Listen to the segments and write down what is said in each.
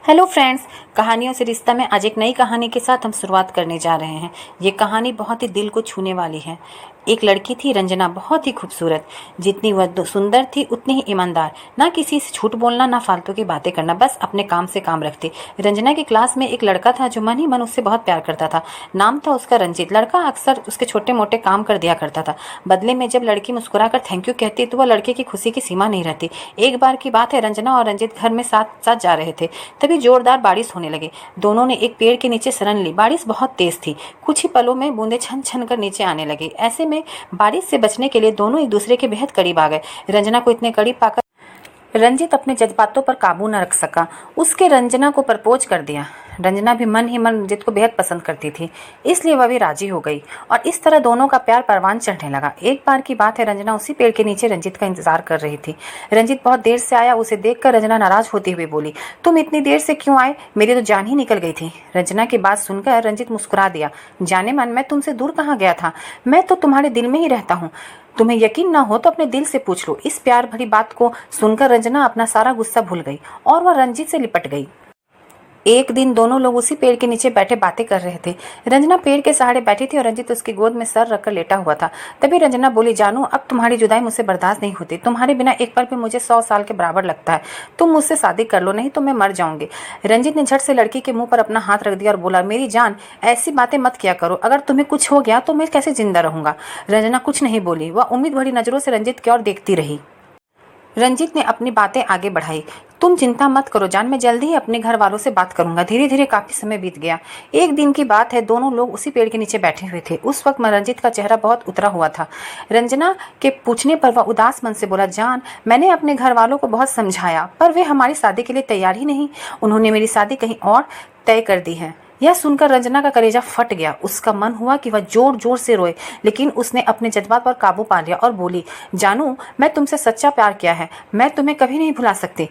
Hello friends, कहानियों से रिश्ता में आज एक नई कहानी के साथ हम शुरुआत करने जा रहे हैं। ये कहानी बहुत ही दिल को छूने वाली है। एक लड़की थी रंजना, बहुत ही खूबसूरत। जितनी वह सुंदर थी उतनी ही ईमानदार। ना किसी से झूठ बोलना, ना फालतू की बातें करना, बस अपने काम से काम रखती। रंजना की क्लास में एक लड़का था जो मन ही मन उससे बहुत प्यार करता था। नाम था उसका रंजीत। लड़का अक्सर उसके छोटे मोटे काम कर दिया करता था। बदले में जब लड़की मुस्कुराकर थैंक यू कहती तो वह लड़के की खुशी की सीमा नहीं रहती। एक बार की बात है, रंजना और रंजीत घर में साथ साथ जा रहे थे, तभी जोरदार बारिश होने लगी। दोनों ने एक पेड़ के नीचे शरण ली। बारिश बहुत तेज थी। कुछ ही पलों में बूंदें छन छन कर नीचे आने लगी। ऐसे में बारिश से बचने के लिए दोनों एक दूसरे के बेहद करीब आ गए। रंजना को इतने करीब पाकर रंजीत अपने जज्बातों पर काबू न रख सका। उसके रंजना को प्रपोज कर दिया। रंजना भी मन ही मन रंजीत को बेहद पसंद करती थी, इसलिए वह भी राजी हो गई और इस तरह दोनों का प्यार परवान चढ़ने लगा। एक बार की बात है, रंजना उसी पेड़ के नीचे रंजीत का इंतजार कर रही थी। रंजीत बहुत देर से आया। उसे देखकर रंजना नाराज होती हुई बोली, तुम इतनी देर से क्यों आए? मेरी तो जान ही निकल गई थी। रंजना की बात सुनकर रंजीत मुस्कुरा दिया। जाने मन, मैं तुमसे दूर कहाँ गया था? मैं तो तुम्हारे दिल में ही रहता हूँ। तुम्हें यकीन ना हो तो अपने दिल से पूछ लो। इस प्यार भरी बात को सुनकर रंजना अपना सारा गुस्सा भूल गई और वह रंजीत से लिपट गई। एक दिन दोनों लोग उसी पेड़ के नीचे बैठे बातें कर रहे थे। रंजना पेड़ के सहारे बैठी थी और रंजीत उसकी गोद में सर रखकर लेटा हुआ था। तभी रंजना बोली, जानू, अब तुम्हारी जुदाई मुझसे बर्दाश्त नहीं होती। तुम्हारे बिना एक पल भी मुझे 100 साल के बराबर लगता है। तुम मुझसे शादी कर लो, नहीं तो मैं मर जाऊंगी। रंजीत ने झट से लड़की के मुंह पर अपना हाथ रख दिया और बोला, मेरी जान, ऐसी बातें मत किया करो। अगर तुम्हें कुछ हो गया तो मैं कैसे जिंदा रहूंगा? रंजना कुछ नहीं बोली। वह उम्मीद भरी नजरों से रंजीत की ओर देखती रही। रंजीत ने अपनी बातें आगे बढ़ाई। तुम चिंता मत करो जान, मैं जल्दी ही अपने घर वालों से बात करूंगा। धीरे धीरे काफी समय बीत गया। एक दिन की बात है, दोनों लोग उसी पेड़ के नीचे बैठे हुए थे। उस वक्त रंजीत का चेहरा बहुत उतरा हुआ था। रंजना के पूछने पर वह उदास मन से बोला, जान, मैंने अपने घर वालों को बहुत समझाया पर वे हमारी शादी के लिए तैयार ही नहीं। उन्होंने मेरी शादी कहीं और तय कर दी है। यह सुनकर रंजना का कलेजा फट गया। उसका मन हुआ कि वह जोर जोर से रोए, लेकिन उसने अपने जज्बात पर काबू पा लिया और बोली, जानू, मैं तुमसे सच्चा प्यार किया है। मैं तुम्हें कभी नहीं भुला सकती।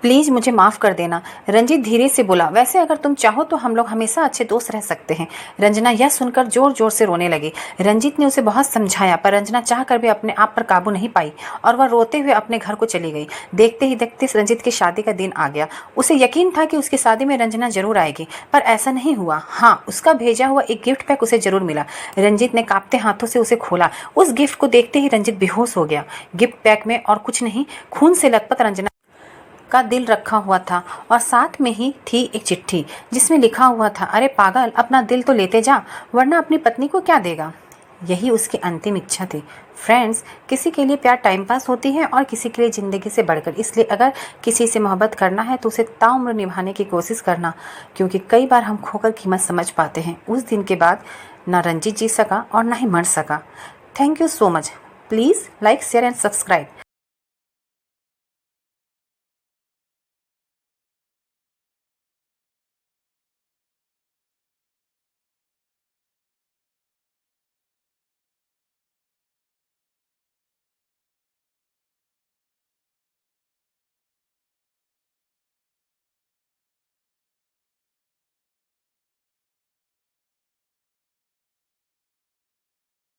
प्लीज़ मुझे माफ़ कर देना। रंजीत धीरे से बोला, वैसे अगर तुम चाहो तो हम लोग हमेशा अच्छे दोस्त रह सकते हैं। रंजना यह सुनकर जोर जोर से रोने लगी। रंजीत ने उसे बहुत समझाया पर रंजना चाह कर भी अपने आप पर काबू नहीं पाई और वह रोते हुए अपने घर को चली गई। देखते ही देखते रंजीत की शादी का दिन आ गया। उसे यकीन था कि उसकी शादी में रंजना जरूर आएगी, पर ऐसा नहीं हुआ। हाँ, उसका भेजा हुआ एक गिफ्ट पैक उसे जरूर मिला। रंजीत ने कांपते हाथों से उसे खोला। उस गिफ्ट को देखते ही रंजीत बेहोश हो गया। गिफ्ट पैक में और कुछ नहीं, खून से लथपथ रंजना का दिल रखा हुआ था और साथ में ही थी एक चिट्ठी जिसमें लिखा हुआ था, अरे पागल, अपना दिल तो लेते जा, वरना अपनी पत्नी को क्या देगा। यही उसकी अंतिम इच्छा थी। फ्रेंड्स, किसी के लिए प्यार टाइम पास होती है और किसी के लिए ज़िंदगी से बढ़कर। इसलिए अगर किसी से मोहब्बत करना है तो उसे ताउम्र निभाने की कोशिश करना, क्योंकि कई बार हम खोकर कीमत समझ पाते हैं। उस दिन के बाद ना रंजीत जी सका और ना ही मर सका। Thank you so much. Please like, share and subscribe.